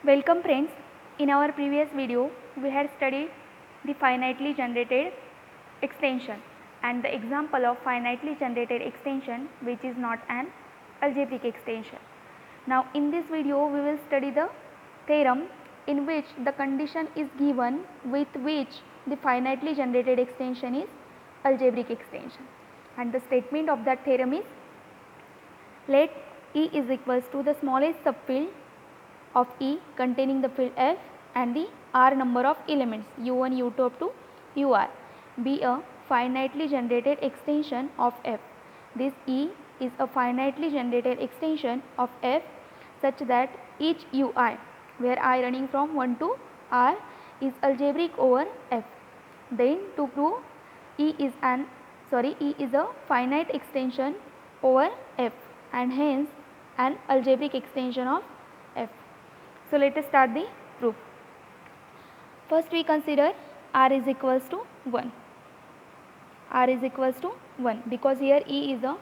Welcome friends. In our previous video we had studied the finitely generated extension and the example of finitely generated extension which is not an algebraic extension. Now in this video we will study the theorem in which the condition is given with which the finitely generated extension is algebraic extension, and the statement of that theorem is: let E is equals to the smallest subfield of E containing the field F and the R number of elements U1, U2 up to UR be a finitely generated extension of F. This E is a finitely generated extension of F such that each UI, where I running from 1 to R, is algebraic over F. Then to prove E is a finite extension over F and hence an algebraic extension of F. So let us start the proof. First we consider R is equals to 1. R is equals to 1 because here E is the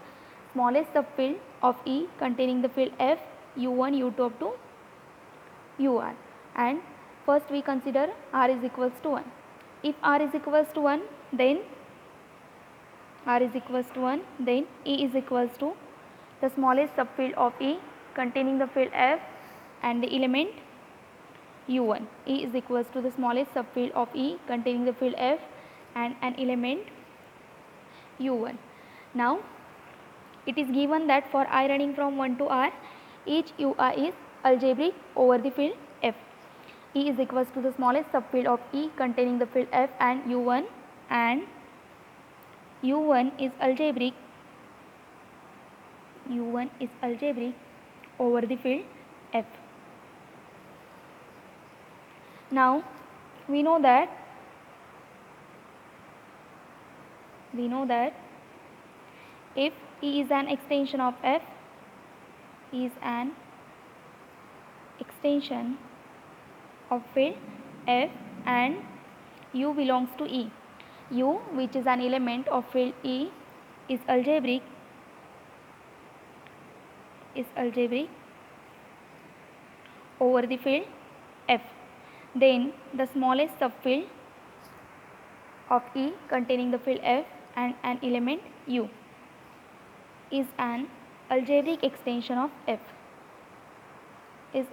smallest subfield of E containing the field F U1, U2 up to UR, and first we consider R is equals to 1. If R is equals to 1, then E is equals to the smallest subfield of E containing the field F and the element U1. E is equals to the smallest subfield of E containing the field F and an element U1. Now it is given that for I running from 1 to R, each UI is algebraic over the field F. E is equals to the smallest subfield of E containing the field F and U1, and U1 is algebraic over the field F. Now we know that if E is an extension of F, is an extension of field F and U belongs to E. U, which is an element of field E, is algebraic over the field F. Then the smallest subfield of E containing the field F and an element U is an algebraic extension of F. E is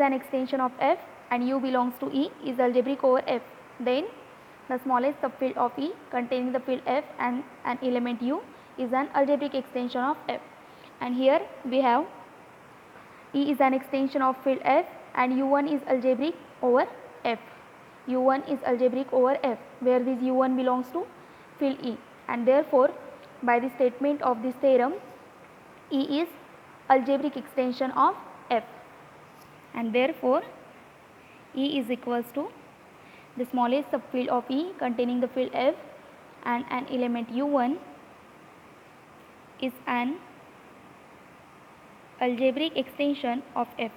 an extension of F and U belongs to E is algebraic over F. Then the smallest subfield of E containing the field F and an element U is an algebraic extension of F. And here we have E is an extension of field F and U1 is algebraic over F. U1 is algebraic over F, where this U1 belongs to field E, and therefore by the statement of this theorem, E is algebraic extension of F, and therefore E is equals to the smallest subfield of E containing the field F and an element U1 is an algebraic extension of F.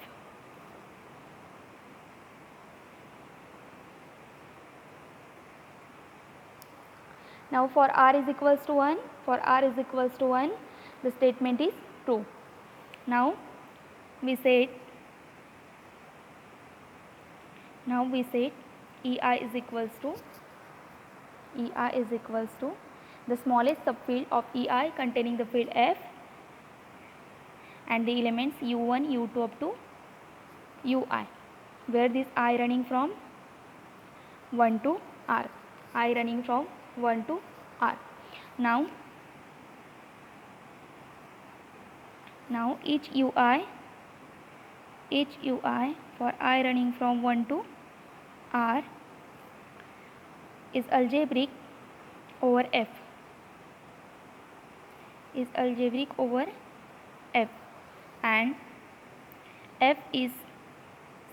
Now for R is equals to 1, the statement is true. Now we said EI is equals to the smallest subfield of EI containing the field F and the elements U1, U2 up to UI, where this I running from 1 to R. Now each UI for I running from 1 to R is algebraic over F. And F is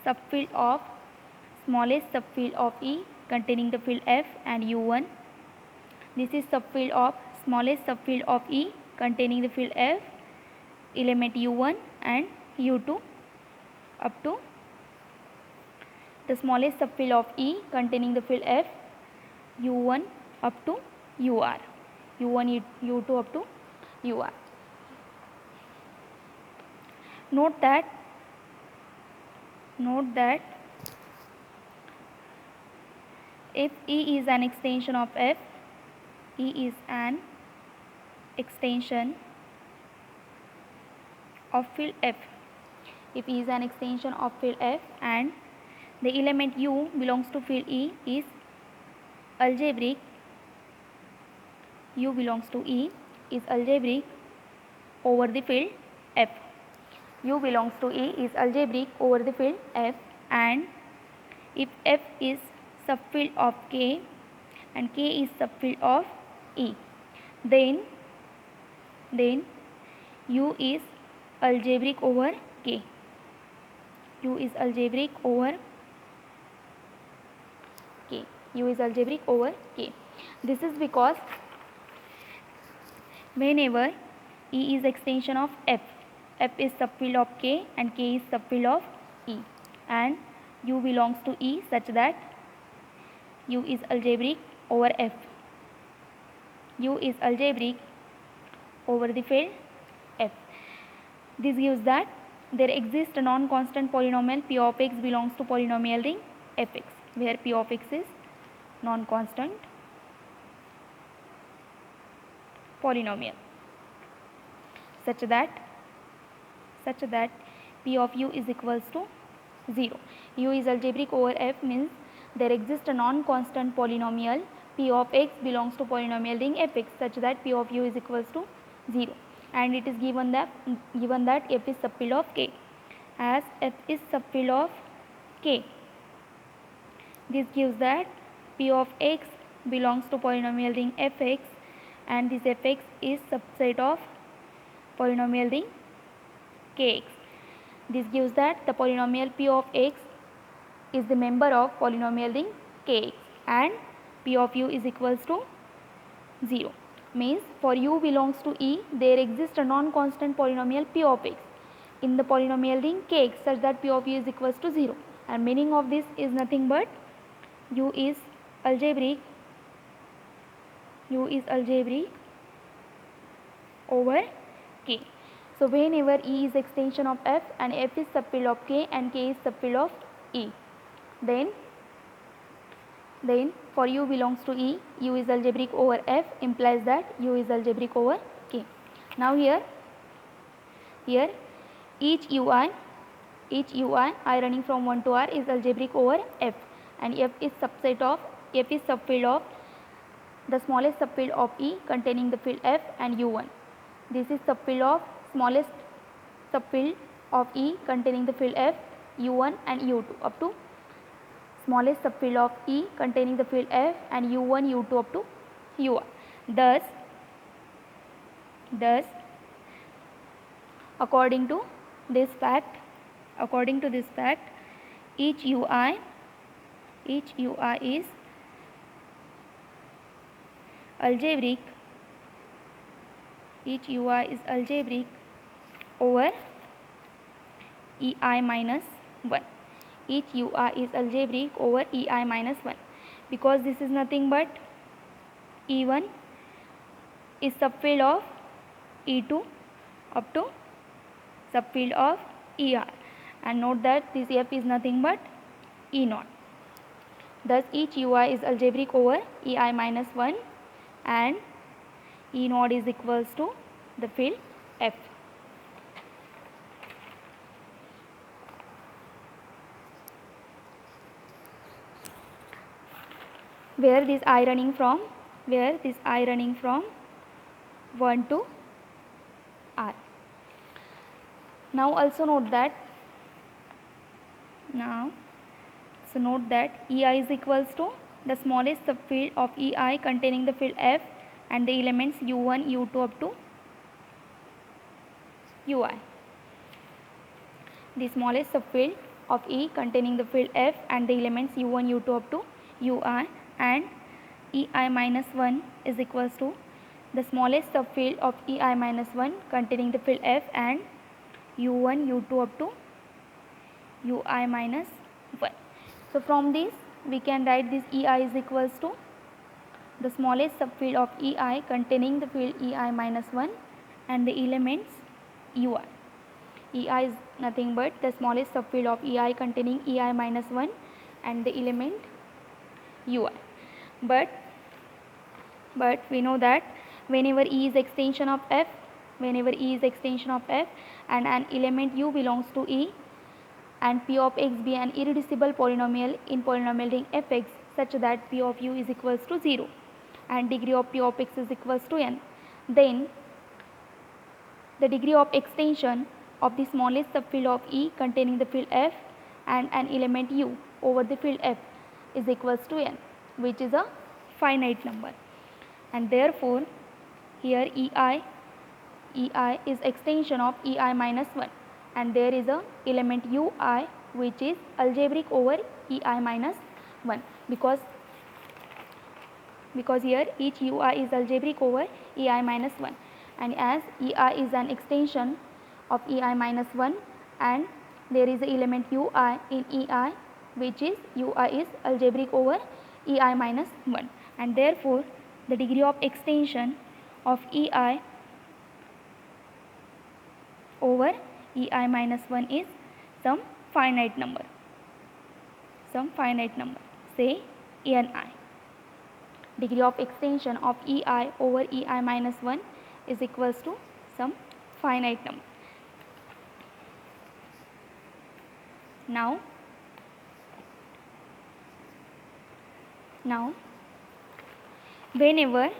subfield of smallest subfield of E containing the field F and U1. This is subfield of smallest subfield of E containing the field F, element U1 and U2 up to the smallest subfield of E containing the field F, U1 up to UR. u1 u2 up to ui. Note that if E is an extension of F, E is an extension of field F. If E is an extension of field F and the element U belongs to field E is algebraic, U belongs to E is algebraic over the field F. U belongs to E is algebraic over the field F, and if F is subfield of K and K is subfield of E, then U is algebraic over K. U is algebraic over K. U is algebraic over K. This is because whenever E is extension of F, F is subfield of K and K is subfield of E, and U belongs to E such that U is algebraic over F. U is algebraic over the field F. This gives that there exists a non-constant polynomial P of x belongs to polynomial ring Fx, where P of x is non-constant polynomial, such that P of u is equals to 0. U is algebraic over F means there exists a non-constant polynomial P of x belongs to polynomial ring Fx such that P of u is equals to 0, and it is given that F is subfield of K. As F is subfield of K, this gives that P of x belongs to polynomial ring Fx, and this Fx is subset of polynomial ring Kx. This gives that the polynomial P of x is the member of polynomial ring Kx, and P of u is equals to 0. Means for u belongs to E, there exists a non-constant polynomial P of x in the polynomial ring Kx such that P of u is equals to 0, and meaning of this is nothing but u is algebraic over K. So whenever E is extension of F and F is subfield of K and K is subfield of E, then for u belongs to E, u is algebraic over F implies that u is algebraic over K. Now here each ui I running from 1 to R is algebraic over F, and F is subfield of the smallest subfield of E containing the field F and u1. This is subfield of smallest subfield of E containing the field F, u1 and u2 up to smallest subfield of E containing the field F and u1, u2 up to ui. Thus according to this fact, each ui is algebraic over ei minus 1. Each ui is algebraic over ei minus 1, because this is nothing but E1 is subfield of E2 up to subfield of ER, and note that this F is nothing but E0. Thus each ui is algebraic over ei minus 1, and E0 is equals to the field F. Where this I running from 1 to R. Now also note that EI is equals to the smallest subfield of EI containing the field F and the elements u1, u2 up to ui. The smallest subfield of E containing the field F and the elements u1, u2 up to ui, and ei minus 1 is equals to the smallest subfield of ei minus 1 containing the field F and u1, u2 up to ui minus 1. So from this we can write this ei is equals to the smallest subfield of EI containing the field EI minus 1 and the elements UI. EI is nothing but the smallest subfield of EI containing EI minus 1 and the element UI. But we know that whenever E is extension of F, and an element U belongs to E, and P of x be an irreducible polynomial in polynomial ring Fx such that P of U is equals to 0 and degree of P of x is equals to n, then the degree of extension of the smallest subfield of E containing the field F and an element U over the field F is equals to n, which is a finite number. And therefore here EI is extension of EI minus 1, and there is a element UI which is algebraic over EI minus 1, because here each UI is algebraic over EI minus 1, and as EI is an extension of EI minus 1 and there is a element UI in EI which is UI is algebraic over EI minus 1, and therefore the degree of extension of EI over EI minus 1 is some finite number, say Ni. Degree of extension of EI over EI minus 1 is equals to some finite number. Now whenever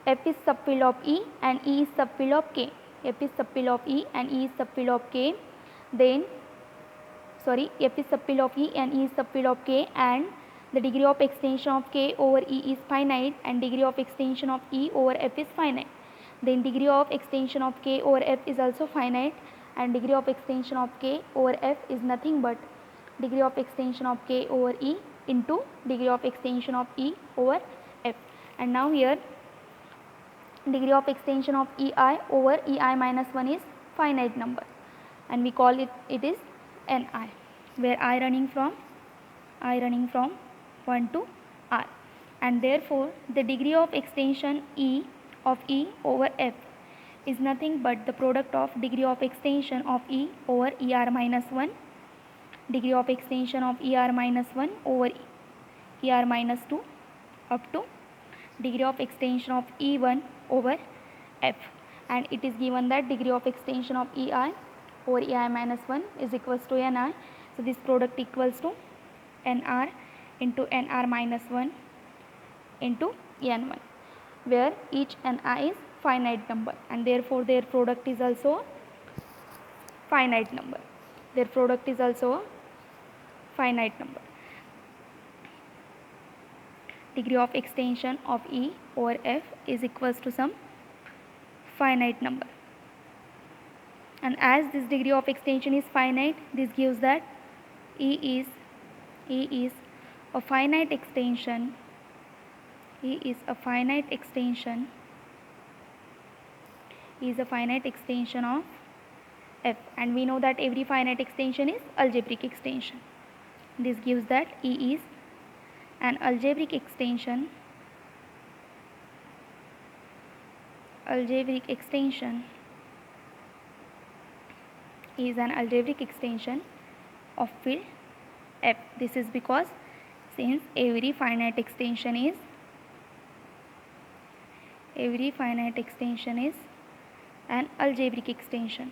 F is subfield of E and E is subfield of K, F is subfield of E and E is subfield of K, then F is subfield of E and E is subfield of K, and the degree of extension of K over E is finite and degree of extension of E over F is finite, then degree of extension of K over F is also finite, and degree of extension of K over F is nothing but degree of extension of K over E into degree of extension of E over F. And now here degree of extension of EI over EI minus 1 is finite number, and we call it is Ni, where I running from 1 to R, and therefore the degree of extension E of E over F is nothing but the product of degree of extension of E over ER minus 1, degree of extension of ER minus 1 over ER minus 2 up to degree of extension of E1 over F, and it is given that degree of extension of EI over EI minus 1 is equals to Ni. So this product equals to Nr into Nr minus 1 into N1, where each Ni is finite number, and therefore their product is also finite number. Degree of extension of E over F is equals to some finite number, and as this degree of extension is finite, this gives that E is a finite extension of F, and we know that every finite extension is algebraic extension. This gives that E is an algebraic extension of field F. This is because since every finite extension is an algebraic extension.